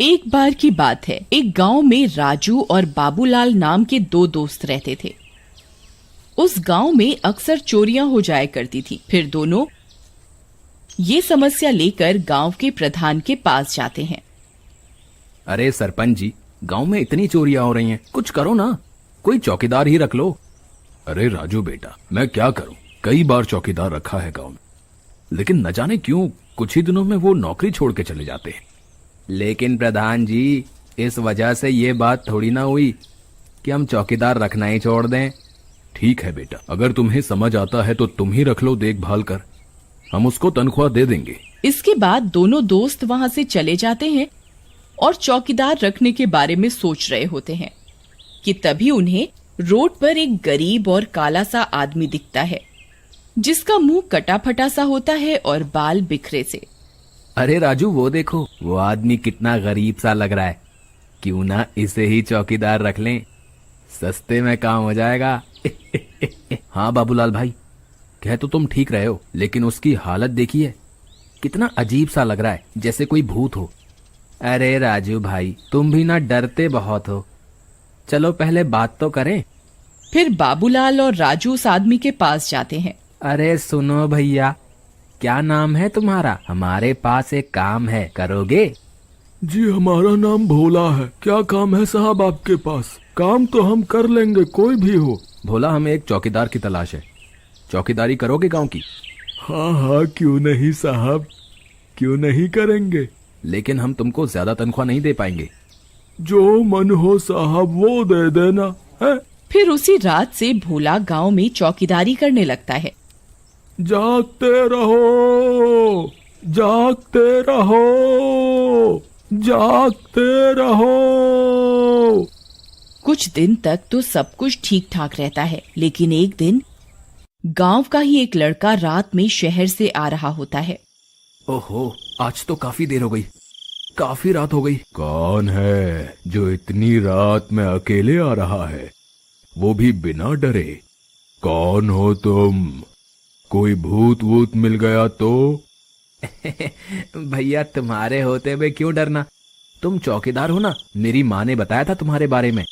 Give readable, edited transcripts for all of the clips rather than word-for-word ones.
एक बार की बात है, एक गांव में राजू और बाबूलाल नाम के दो दोस्त रहते थे। उस गांव में अक्सर चोरियां हो जाया करती थी। फिर दोनों ये समस्या लेकर गांव के प्रधान के पास जाते हैं। अरे सरपंच जी, गांव में इतनी चोरियां हो रही हैं, कुछ करो ना, कोई चौकीदार ही रख लो। अरे राजू बेटा, मैं क्या करूं, कई बार चौकीदार रखा है गांव में, लेकिन न जाने क्यों कुछ ही दिनों में वो नौकरी छोड़ के चले जाते हैं। लेकिन प्रधान जी, इस वजह से ये बात थोड़ी ना हुई कि हम चौकीदार रखना ही छोड़ दें। ठीक है बेटा, अगर तुम्हें समझ आता है तो तुम ही रख लो देखभाल कर, हम उसको तनख्वाह दे देंगे। इसके बाद दोनों दोस्त वहां से चले जाते हैं और चौकीदार रखने के बारे में सोच रहे होते हैं कि तभी उन्हें रोड पर एक गरीब और काला सा आदमी दिखता है, जिसका मुंह कटा फटा सा होता है और बाल बिखरे से। अरे राजू, वो देखो, वो आदमी कितना गरीब सा लग रहा है, क्यों ना इसे ही चौकीदार रख लें, सस्ते में काम हो जाएगा। हाँ बाबूलाल भाई, कह तो तुम ठीक रहे हो, लेकिन उसकी हालत देखिए, कितना अजीब सा लग रहा है, जैसे कोई भूत हो। अरे राजू भाई, तुम भी ना डरते बहुत हो, चलो पहले बात तो करें। फिर बाबूलाल और राजू उस आदमी के पास जाते हैं। अरे सुनो भैया, क्या नाम है तुम्हारा? हमारे पास एक काम है, करोगे? जी हमारा नाम भोला है। क्या काम है साहब आपके पास? काम तो हम कर लेंगे, कोई भी हो। भोला, हमें एक चौकीदार की तलाश है, चौकीदारी करोगे गांव की? हाँ हाँ, क्यों नहीं साहब, क्यों नहीं करेंगे। लेकिन हम तुमको ज्यादा तनख्वाह नहीं दे पाएंगे। जो मन हो साहब वो दे देना है। फिर उसी रात से भोला गांव में चौकीदारी करने लगता है। जागते रहो, जागते रहो, जागते रहो। कुछ दिन तक तो सब कुछ ठीक ठाक रहता है, लेकिन एक दिन गांव का ही एक लड़का रात में शहर से आ रहा होता है। ओहो, आज तो काफी देर हो गई, काफी रात हो गई। कौन है जो इतनी रात में अकेले आ रहा है, वो भी बिना डरे? कौन हो तुम? कोई भूत वूत मिल गया तो? भैया, तुम्हारे होते हुए क्यों डरना, तुम चौकीदार हो ना, मेरी माँ ने बताया था तुम्हारे बारे में।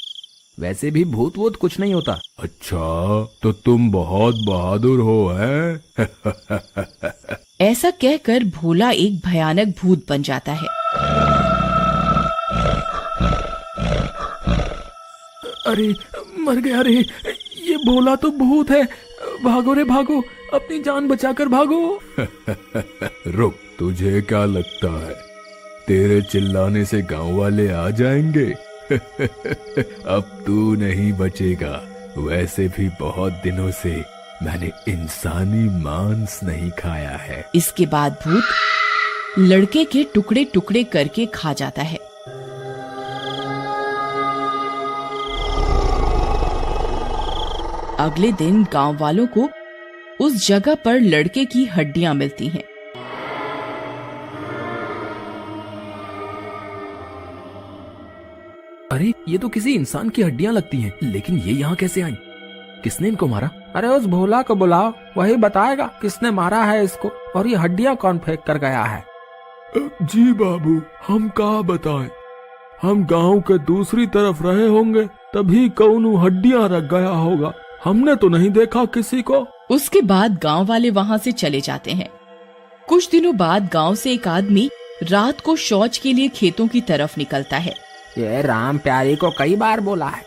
वैसे भी भूत वूत कुछ नहीं होता। अच्छा, तो तुम बहुत बहादुर हो हैं? ऐसा कहकर भोला एक भयानक भूत बन जाता है। अरे मर गया रे, ये भोला तो भूत है। भागो रे भागो, अपनी जान बचाकर भागो। रुक, तुझे क्या लगता है तेरे चिल्लाने से गांव वाले आ जाएंगे? अब तू नहीं बचेगा। वैसे भी बहुत दिनों से मैंने इंसानी मांस नहीं खाया है। इसके बाद भूत लड़के के टुकड़े टुकड़े करके खा जाता है। अगले दिन गांव वालों को उस जगह पर लड़के की हड्डियां मिलती हैं। अरे, ये तो किसी इंसान की हड्डियां लगती हैं, लेकिन ये यहाँ कैसे आई? किसने इनको मारा? अरे उस भोला को बुलाओ, वही बताएगा किसने मारा है इसको और ये हड्डियां कौन फेंक कर गया है। जी बाबू, हम क्या बताएं, हम गांव के दूसरी तरफ रहे होंगे, तभी कौन हड्डियां रख गया होगा, हमने तो नहीं देखा किसी को। उसके बाद गांव वाले वहां से चले जाते हैं। कुछ दिनों बाद गांव से एक आदमी रात को शौच के लिए खेतों की तरफ निकलता है। ये राम प्यारी को कई बार बोला है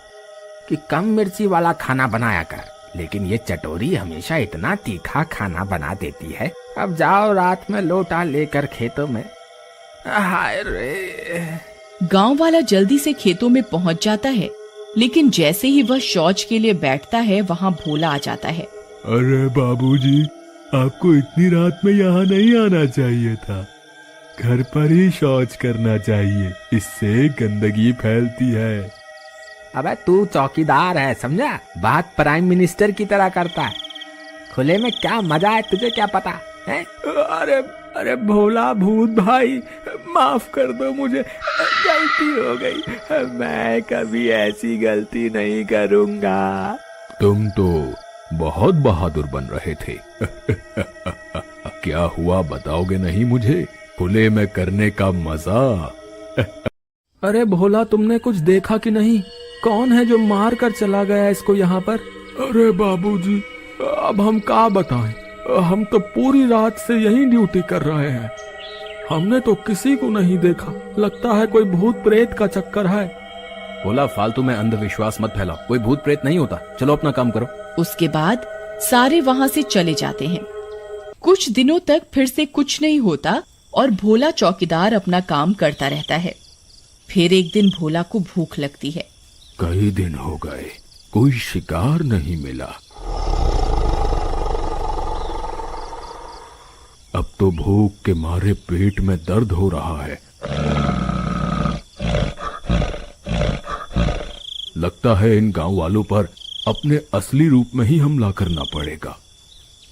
कि कम मिर्ची वाला खाना बनाया कर, लेकिन ये चटोरी हमेशा इतना तीखा खाना बना देती है। अब जाओ रात में लोटा लेकर खेतों में। हाय रे। गांव वाला जल्दी से खेतों में पहुंच जाता है, लेकिन जैसे ही वह शौच के लिए बैठता है, वहां भोला आ जाता है। अरे बाबूजी, आपको इतनी रात में यहाँ नहीं आना चाहिए था, घर पर ही शौच करना चाहिए, इससे गंदगी फैलती है। अबे तू चौकीदार है, समझा? बात प्राइम मिनिस्टर की तरह करता है। खुले में क्या मजा है, तुझे क्या पता है? अरे अरे भोला भूत भाई, माफ कर दो, मुझे गलती हो गई, मैं कभी ऐसी गलती नहीं करूंगा। तुम तो बहुत बहादुर बन रहे थे। क्या हुआ बताओगे नहीं मुझे? खुले में करने का मजा। अरे भोला, तुमने कुछ देखा कि नहीं? कौन है जो मार कर चला गया इसको यहाँ पर? अरे बाबूजी, अब हम क्या बताएं? हम तो पूरी रात से यही ड्यूटी कर रहे हैं। हमने तो किसी को नहीं देखा। लगता है कोई भूत प्रेत का चक्कर है। भोला, फालतू में अंधविश्वास मत फैलाओ। कोई भूत प्रेत नहीं होता। चलो अपना काम करो। उसके बाद सारे वहां से चले जाते हैं। कुछ दिनों तक फिर से कुछ नहीं होता और भोला चौकीदार अपना काम करता रहता है। फिर एक दिन भोला को भूख लगती है। कई दिन हो गए, कोई शिकार नहीं मिला। अब तो भूख के मारे पेट में दर्द हो रहा है। लगता है इन गांव वालों पर अपने असली रूप में ही हमला करना पड़ेगा।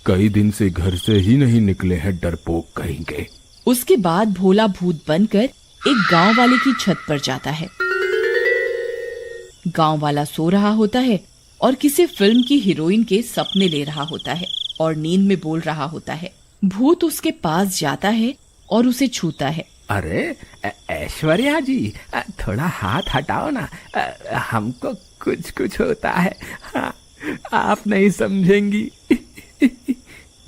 कई दिन से घर से ही नहीं निकले हैं डरपोक कहीं के। उसके बाद भोला भूत बनकर एक गांव वाले की छत पर जाता है। गांव वाला सो रहा होता है और किसी फिल्म की हीरोइन के सपने ले रहा होता है और नींद में बोल रहा होता है। भूत उसके पास जाता है और उसे छूता है। अरे ऐश्वर्या जी, थोड़ा हाथ हटाओ ना, हमको कुछ कुछ होता है। हाँ, आप नहीं समझेंगी।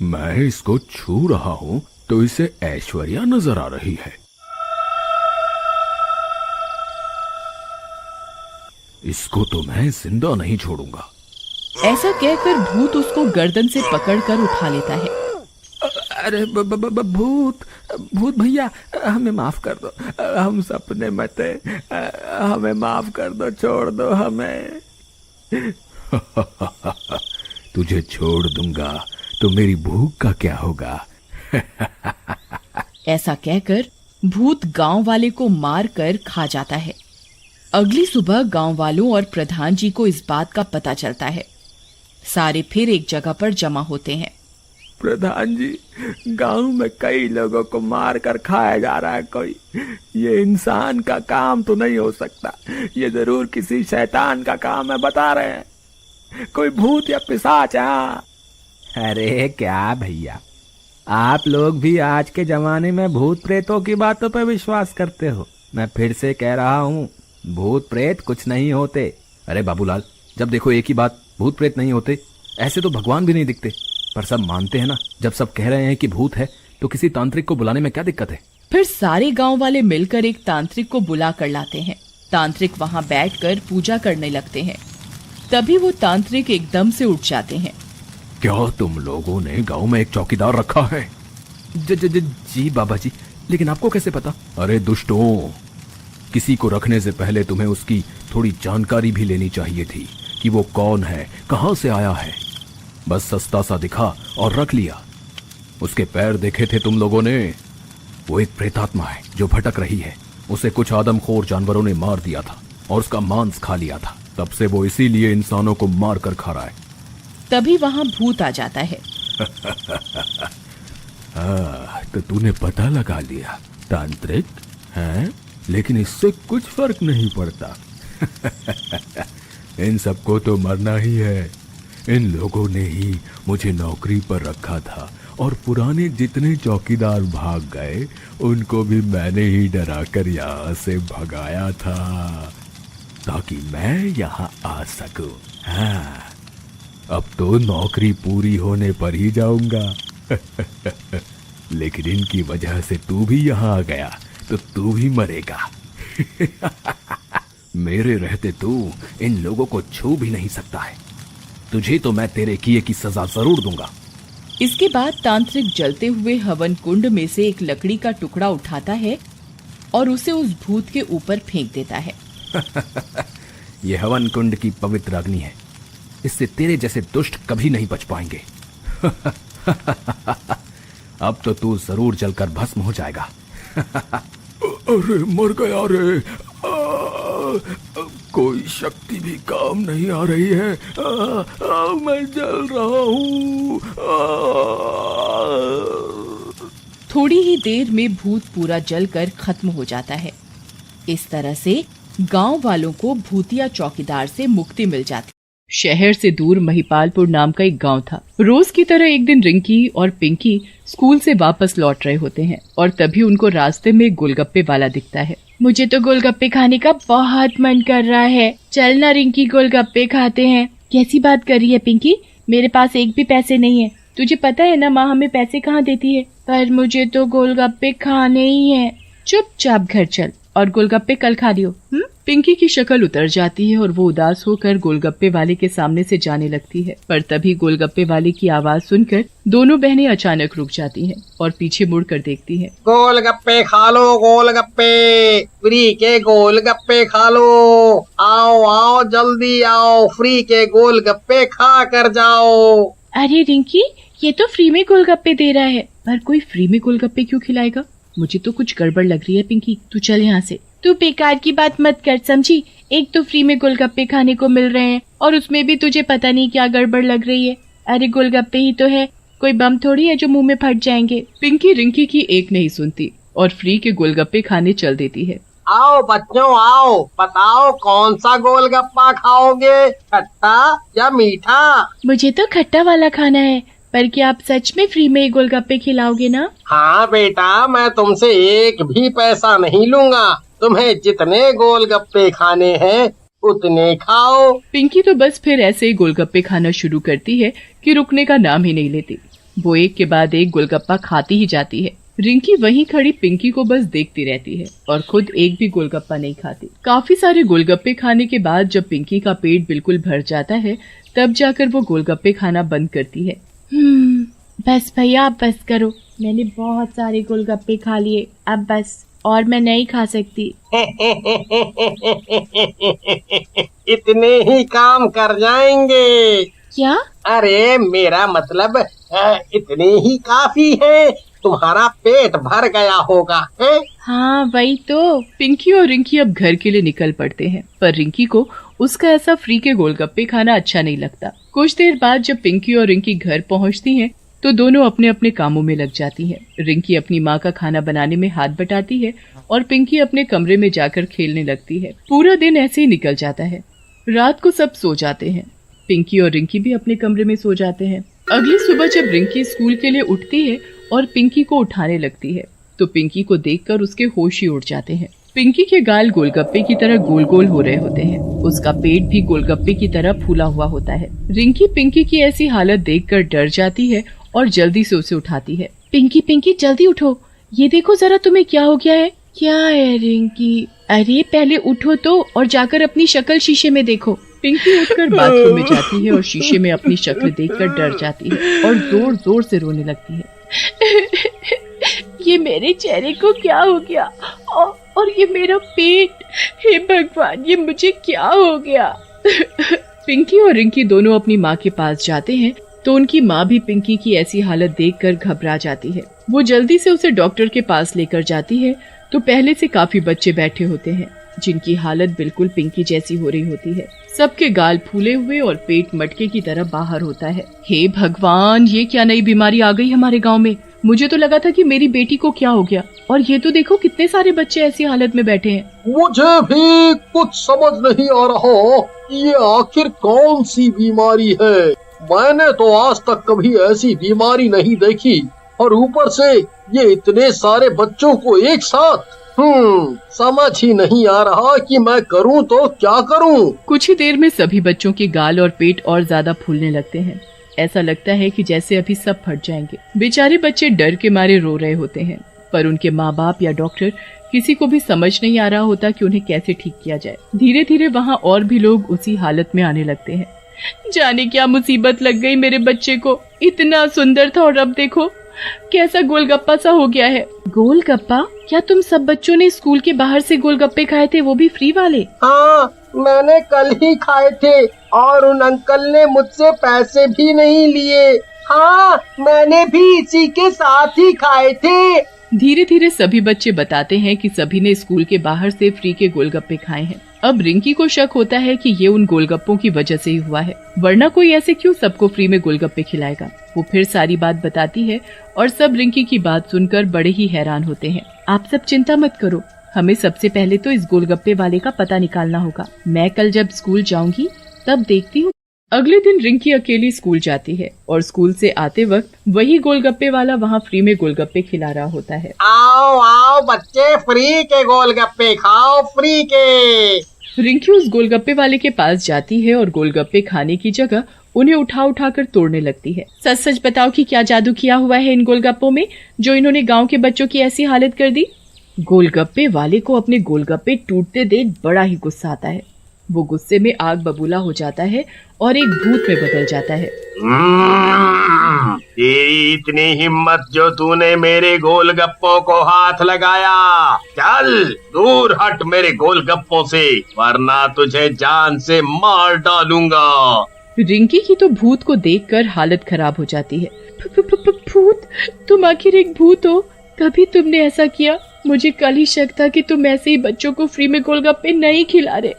मैं इसको छू रहा हूँ तो इसे ऐश्वर्या नजर आ रही है। इसको तो मैं जिंदा नहीं छोड़ूंगा। ऐसा कहकर भूत उसको गर्दन से पकड़कर उठा लेता है। अरे भूत भूत भैया, हमें माफ कर दो। हम सपने में थे। हमें माफ कर दो, छोड़ दो हमें। तुझे छोड़ दूंगा तो मेरी भूख का क्या होगा? ऐसा कहकर भूत गांव वाले को मार कर खा जाता है। अगली सुबह गांव वालों और प्रधान जी को इस बात का पता चलता है। सारे फिर एक जगह पर जमा होते हैं। प्रधान जी, गांव में कई लोगों को मार कर खाया जा रहा है। कोई ये इंसान का काम तो नहीं हो सकता। ये जरूर किसी शैतान का काम है, बता रहे हैं। कोई भूत या पिशाच है। अरे क्या भैया, आप लोग भी आज के जमाने में भूत प्रेतों की बातों पर विश्वास करते हो। मैं फिर से कह रहा हूँ, भूत प्रेत कुछ नहीं होते। अरे बाबूलाल, जब देखो एक ही बात, भूत प्रेत नहीं होते। ऐसे तो भगवान भी नहीं दिखते, पर सब मानते हैं ना। जब सब कह रहे हैं कि भूत है तो किसी तांत्रिक को बुलाने में क्या दिक्कत है? फिर सारे गांव वाले मिलकर एक तांत्रिक को बुला कर लाते हैं। तांत्रिक वहां बैठकर पूजा करने लगते हैं। तभी वो तांत्रिक एकदम से उठ जाते हैं। क्या तुम लोगों ने गांव में एक चौकीदार रखा है? जी बाबा जी, लेकिन आपको कैसे पता? अरे दुष्टों, किसी को रखने से पहले तुम्हें उसकी थोड़ी जानकारी भी लेनी चाहिए थी कि वो कौन है, कहां से आया है। बस सस्ता सा दिखा और रख लिया। उसके पैर देखे थे तुम लोगों ने? वो एक प्रेतात्मा है जो भटक रही है। उसे कुछ आदमखोर जानवरों ने मार दिया था और उसका मांस खा लिया था। तब से वो इसीलिए इंसानों को मार कर खा रहा है। तभी वहां भूत आ जाता है। तो तूने पता लगा लिया तांत्रिक हैं? लेकिन इससे कुछ फर्क नहीं पड़ता। इन सबको तो मरना ही है। इन लोगों ने ही मुझे नौकरी पर रखा था और पुराने जितने चौकीदार भाग गए उनको भी मैंने ही डरा कर यहाँ से भगाया था ताकि मैं यहाँ आ सकूं। हाँ, अब तो नौकरी पूरी होने पर ही जाऊंगा। लेकिन इनकी वजह से तू भी यहाँ आ गया तो तू भी मरेगा। मेरे रहते तू इन लोगों को छू भी नहीं सकता है। तुझे तो मैं तेरे किए की सजा जरूर दूंगा। इसके बाद तांत्रिक जलते हुए हवन कुंड में से एक लकड़ी का टुकड़ा उठाता है और उसे उस भूत के ऊपर फेंक देता है। ये हवन कुंड की पवित्र अग्नि है। इससे तेरे जैसे दुष्ट कभी नहीं बच पाएंगे। अब तो तू जरूर जलकर भस्म हो जाएगा। अरे मर गया रे। कोई शक्ति भी काम नहीं आ रही है। मैं जल रहा हूँ। थोड़ी ही देर में भूत पूरा जलकर खत्म हो जाता है। इस तरह से गांव वालों को भूतिया चौकीदार से मुक्ति मिल जाती। शहर से दूर महिपालपुर नाम का एक गांव था। रोज की तरह एक दिन रिंकी और पिंकी स्कूल से वापस लौट रहे होते हैं और तभी उनको रास्ते में गोलगप्पे वाला दिखता है। मुझे तो गोलगप्पे खाने का बहुत मन कर रहा है। चल ना रिंकी, गोलगप्पे खाते हैं। कैसी बात कर रही है पिंकी, मेरे पास एक भी पैसे नहीं है। तुझे पता है ना माँ हमें पैसे कहाँ देती है। पर मुझे तो गोलगप्पे खाने ही है। चुपचाप घर चल और गोलगप्पे कल खा लियो। पिंकी की शक्ल उतर जाती है और वो उदास होकर गोलगप्पे वाले के सामने से जाने लगती है। पर तभी गोलगप्पे वाले की आवाज सुनकर दोनों बहनें अचानक रुक जाती हैं और पीछे मुड़कर देखती हैं। गोलगप्पे खा लो, गोलगप्पे फ्री के गोलगप्पे खा लो। आओ आओ जल्दी आओ, फ्री के गोलगप्पे खा कर जाओ। अरे रिंकी, ये तो फ्री में गोलगप्पे दे रहा है, पर कोई फ्री में गोलगप्पे क्यों खिलाएगा? मुझे तो कुछ गड़बड़ लग रही है पिंकी, तू चल यहाँ से। तू बेकार की बात मत कर समझी। एक तो फ्री में गोलगप्पे खाने को मिल रहे हैं और उसमें भी तुझे पता नहीं क्या गड़बड़ लग रही है। अरे गोलगप्पे ही तो है, कोई बम थोड़ी है जो मुंह में फट जाएंगे। पिंकी रिंकी की एक नहीं सुनती और फ्री के गोलगप्पे खाने चल देती है। आओ बच्चों आओ, बताओ कौन सा गोलगप्पा खाओगे, खट्टा या मीठा? मुझे तो खट्टा वाला खाना है, पर क्या आप सच में फ्री में गोलगप्पे खिलाओगे ना? हाँ बेटा, मैं तुमसे एक भी पैसा नहीं लूंगा। तुम्हें जितने गोलगप्पे खाने हैं उतने खाओ। पिंकी तो बस फिर ऐसे ही गोलगप्पे खाना शुरू करती है कि रुकने का नाम ही नहीं लेती। वो एक के बाद एक गोलगप्पा खाती ही जाती है। रिंकी वहीं खड़ी पिंकी को बस देखती रहती है और खुद एक भी गोलगप्पा नहीं खाती। काफी सारे गोलगप्पे खाने के बाद जब पिंकी का पेट बिल्कुल भर जाता है तब जाकर वो गोलगप्पे खाना बंद करती है। बस भैया आप बस करो, मैंने बहुत सारे गोलगप्पे खा लिए, अब बस, और मैं नहीं खा सकती। इतने ही काम कर जाएंगे। क्या? अरे मेरा मतलब इतने ही काफी है, तुम्हारा पेट भर गया होगा है? हाँ वही तो। पिंकी और रिंकी अब घर के लिए निकल पड़ते हैं, पर रिंकी को उसका ऐसा फ्री के गोलगप्पे खाना अच्छा नहीं लगता। कुछ देर बाद जब पिंकी और रिंकी घर पहुँचती हैं तो दोनों अपने अपने कामों में लग जाती हैं। रिंकी अपनी माँ का खाना बनाने में हाथ बटाती है और पिंकी अपने कमरे में जाकर खेलने लगती है। पूरा दिन ऐसे ही निकल जाता है। रात को सब सो जाते हैं। पिंकी और रिंकी भी अपने कमरे में सो जाते हैं। अगली सुबह जब रिंकी स्कूल के लिए उठती है और पिंकी को उठाने लगती है तो पिंकी को देखकर उसके होश ही उड़ जाते हैं। पिंकी के गाल गोलगप्पे की तरह गोल गोल हो रहे होते हैं। उसका पेट भी गोलगप्पे की तरह फूला हुआ होता है। रिंकी पिंकी की ऐसी हालत देखकर डर जाती है और जल्दी से उसे उठाती है। पिंकी पिंकी जल्दी उठो, ये देखो जरा तुम्हें क्या हो गया है। क्या है रिंकी? अरे पहले उठो तो और जाकर अपनी शक्ल शीशे में देखो। पिंकी उठकर बाथरूम में जाती है और शीशे में अपनी शक्ल देखकर डर जाती है और जोर जोर से रोने लगती है। ये मेरे चेहरे को क्या हो गया और ये मेरा पेट, हे भगवान ये मुझे क्या हो गया। पिंकी और रिंकी दोनों अपनी माँ के पास जाते हैं तो उनकी माँ भी पिंकी की ऐसी हालत देखकर घबरा जाती है। वो जल्दी से उसे डॉक्टर के पास लेकर जाती है तो पहले से काफी बच्चे बैठे होते हैं जिनकी हालत बिल्कुल पिंकी जैसी हो रही होती है। सबके गाल फूले हुए और पेट मटके की तरह बाहर होता है। हे भगवान, ये क्या नई बीमारी आ गई हमारे गांव में। मुझे तो लगा था कि मेरी बेटी को क्या हो गया, और ये तो देखो कितने सारे बच्चे ऐसी हालत में बैठे हैं। मुझे भी कुछ समझ नहीं आ रहा, ये आखिर कौन सी बीमारी है। मैंने तो आज तक कभी ऐसी बीमारी नहीं देखी, और ऊपर से ये इतने सारे बच्चों को एक साथ। समझ ही नहीं आ रहा कि मैं करूं तो क्या करूं। कुछ ही देर में सभी बच्चों के गाल और पेट और ज्यादा फूलने लगते हैं। ऐसा लगता है कि जैसे अभी सब फट जाएंगे। बेचारे बच्चे डर के मारे रो रहे होते हैं, पर उनके माँ बाप या डॉक्टर किसी को भी समझ नहीं आ रहा होता कि उन्हें कैसे ठीक किया जाए। धीरे धीरे वहाँ और भी लोग उसी हालत में आने लगते हैं। जाने क्या मुसीबत लग गई मेरे बच्चे को, इतना सुंदर था और अब देखो कैसा गोलगप्पा सा हो गया है। गोलगप्पा? क्या तुम सब बच्चों ने स्कूल के बाहर से गोलगप्पे खाए थे, वो भी फ्री वाले? हाँ, मैंने कल ही खाए थे और उन अंकल ने मुझसे पैसे भी नहीं लिए। हाँ, मैंने भी इसी के साथ ही खाए थे। धीरे धीरे सभी बच्चे बताते हैं कि सभी ने स्कूल के बाहर से फ्री के गोलगप्पे खाए हैं। अब रिंकी को शक होता है कि ये उन गोलगप्पों की वजह से ही हुआ है, वरना कोई ऐसे क्यों सबको फ्री में गोलगप्पे खिलाएगा। वो फिर सारी बात बताती है और सब रिंकी की बात सुनकर बड़े ही हैरान होते हैं। आप सब चिंता मत करो, हमें सबसे पहले तो इस गोलगप्पे वाले का पता निकालना होगा। मैं कल जब स्कूल जाऊंगी तब देखती हूँ अगले दिन रिंकी अकेली स्कूल जाती है और स्कूल से आते वक्त वही गोलगप्पे वाला वहाँ फ्री में गोलगप्पे खिला रहा होता है। आओ आओ बच्चे, फ्री के गोलगप्पे खाओ, फ्री के। रिंकी उस गोलगप्पे वाले के पास जाती है और गोलगप्पे खाने की जगह उन्हें उठा उठा कर तोड़ने लगती है। सच सच बताओ कि क्या जादू किया हुआ है इन गोलगप्पों में, जो इन्होंने गांव के बच्चों की ऐसी हालत कर दी। गोलगप्पे वाले को अपने गोलगप्पे टूटते देख बड़ा ही गुस्सा आता है। वो गुस्से में आग बबूला हो जाता है और एक भूत में बदल जाता है। तेरी इतनी हिम्मत जो तूने मेरे गोलगप्पों को हाथ लगाया, चल दूर हट मेरे गोलगप्पों से, वरना तुझे जान से मार डालूंगा। रिंकी की तो भूत को देखकर हालत खराब हो जाती है। भूत? तुम आखिर एक भूत हो, तभी तुमने ऐसा किया। मुझे कल ही शक था कि तुम ऐसे ही बच्चों को फ्री में गोलगप्पे नहीं खिला रहे,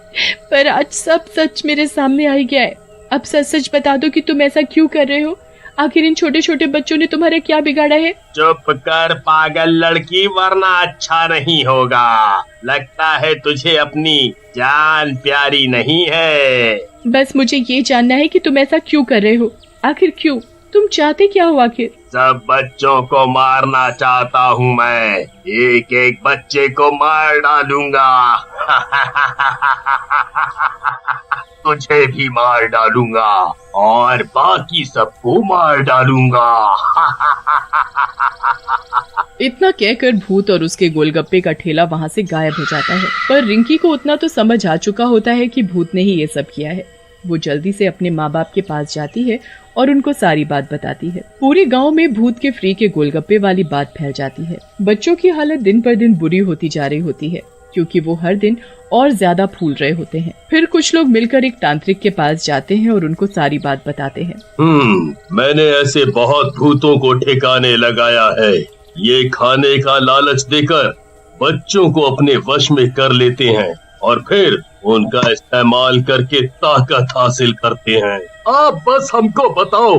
पर आज सब सच मेरे सामने आ गया है। अब सच सच बता दो कि तुम ऐसा क्यों कर रहे हो। आखिर इन छोटे छोटे बच्चों ने तुम्हारा क्या बिगाड़ा है। चुप कर पागल लड़की, वरना अच्छा नहीं होगा। लगता है तुझे अपनी जान प्यारी नहीं है। बस मुझे ये जानना है कि तुम ऐसा क्यों कर रहे हो। आखिर क्यों? तुम चाहते क्या हो आखिर? सब बच्चों को मारना चाहता हूँ मैं, एक एक बच्चे को मार डालूंगा। तुझे भी मार डालूंगा और बाकी सबको मार डालूंगा। इतना कहकर भूत और उसके गोलगप्पे का ठेला वहाँ से गायब हो जाता है। पर रिंकी को उतना तो समझ आ चुका होता है कि भूत ने ही ये सब किया है। वो जल्दी से अपने माँ बाप के पास जाती है और उनको सारी बात बताती है। पूरे गांव में भूत के फ्री के गोलगप्पे वाली बात फैल जाती है। बच्चों की हालत दिन पर दिन बुरी होती जा रही होती है, क्योंकि वो हर दिन और ज्यादा फूल रहे होते हैं। फिर कुछ लोग मिलकर एक तांत्रिक के पास जाते हैं और उनको सारी बात बताते हैं। मैंने ऐसे बहुत भूतों को ठिकाने लगाया है। ये खाने का लालच देकर बच्चों को अपने वश में कर लेते हैं और फिर उनका इस्तेमाल करके ताकत हासिल करते हैं। आप बस हमको बताओ।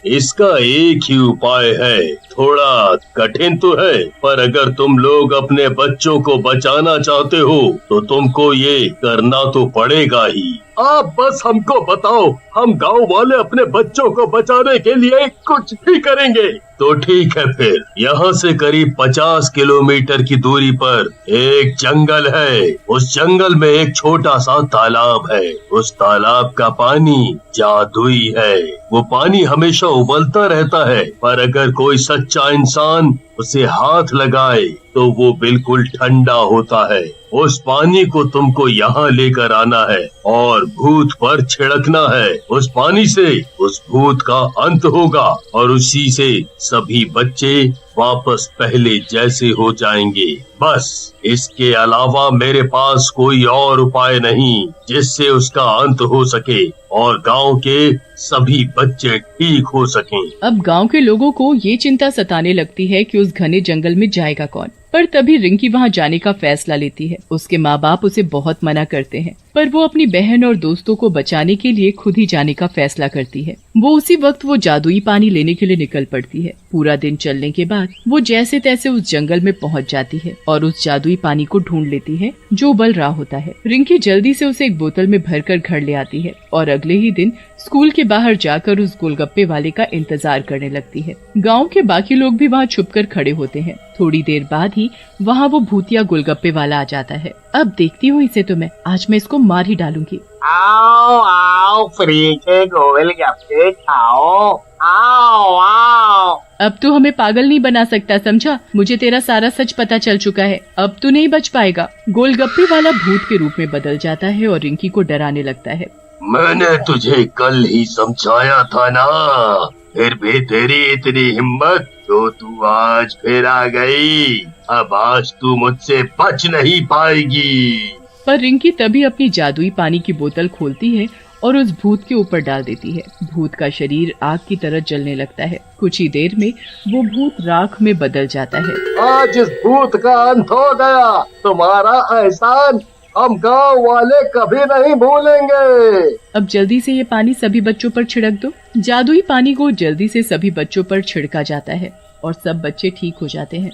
इसका एक ही उपाय है, थोड़ा कठिन तो है, पर अगर तुम लोग अपने बच्चों को बचाना चाहते हो तो तुमको ये करना तो पड़ेगा ही। आप बस हमको बताओ, हम गांव वाले अपने बच्चों को बचाने के लिए कुछ भी करेंगे। तो ठीक है, फिर यहाँ से करीब 50 किलोमीटर की दूरी पर एक जंगल है। उस जंगल में एक छोटा सा तालाब है। उस तालाब का पानी जादुई है। वो पानी हमेशा उबलता रहता है, पर अगर कोई सच्चा इंसान उसे हाथ लगाए तो वो बिल्कुल ठंडा होता है। उस पानी को तुमको यहाँ लेकर आना है और भूत पर छिड़कना है। उस पानी से उस भूत का अंत होगा और उसी से सभी बच्चे वापस पहले जैसे हो जाएंगे। बस इसके अलावा मेरे पास कोई और उपाय नहीं जिससे उसका अंत हो सके और गांव के सभी बच्चे ठीक हो सकें। अब गांव के लोगों को ये चिंता सताने लगती है कि उस घने जंगल में जाएगा कौन। पर तभी रिंकी वहाँ जाने का फैसला लेती है। उसके माँ बाप उसे बहुत मना करते हैं, पर वो अपनी बहन और दोस्तों को बचाने के लिए खुद ही जाने का फैसला करती है। वो उसी वक्त वो जादुई पानी लेने के लिए निकल पड़ती है। पूरा दिन चलने के बाद वो जैसे तैसे उस जंगल में पहुँच जाती है और उस जादुई पानी को ढूंढ लेती है जो उबल रहा होता है। रिंकी जल्दी से उसे एक बोतल में भरकर घर ले आती है और अगले ही दिन स्कूल के बाहर जाकर उस गोलगप्पे वाले का इंतजार करने लगती है। गांव के बाकी लोग भी वहाँ छुपकर खड़े होते हैं। थोड़ी देर बाद ही वहाँ वो भूतिया गोलगप्पे वाला आ जाता है। अब देखती हूँ इसे तो आज मैं इसको मार ही डालूंगी। आओ आओ, फ्री के गोलगप्पे खाओ, आओ आओ। अब तू हमें पागल नहीं बना सकता, समझा? मुझे तेरा सारा सच पता चल चुका है, अब तू नहीं बच पाएगा। गोलगप्पे वाला भूत के रूप में बदल जाता है और रिंकी को डराने लगता है। मैंने तुझे कल ही समझाया था ना, फिर भी तेरी इतनी हिम्मत तो तू आज फिर आ गई। अब आज तू मुझसे बच नहीं पाएगी। पर रिंकी तभी अपनी जादुई पानी की बोतल खोलती है और उस भूत के ऊपर डाल देती है। भूत का शरीर आग की तरह जलने लगता है। कुछ ही देर में वो भूत राख में बदल जाता है। आज इस भूत का अंत हो गया। तुम्हारा एहसान हम गांव वाले कभी नहीं भूलेंगे। अब जल्दी से ये पानी सभी बच्चों पर छिड़क दो। जादुई पानी को जल्दी से सभी बच्चों पर छिड़का जाता है और सब बच्चे ठीक हो जाते हैं।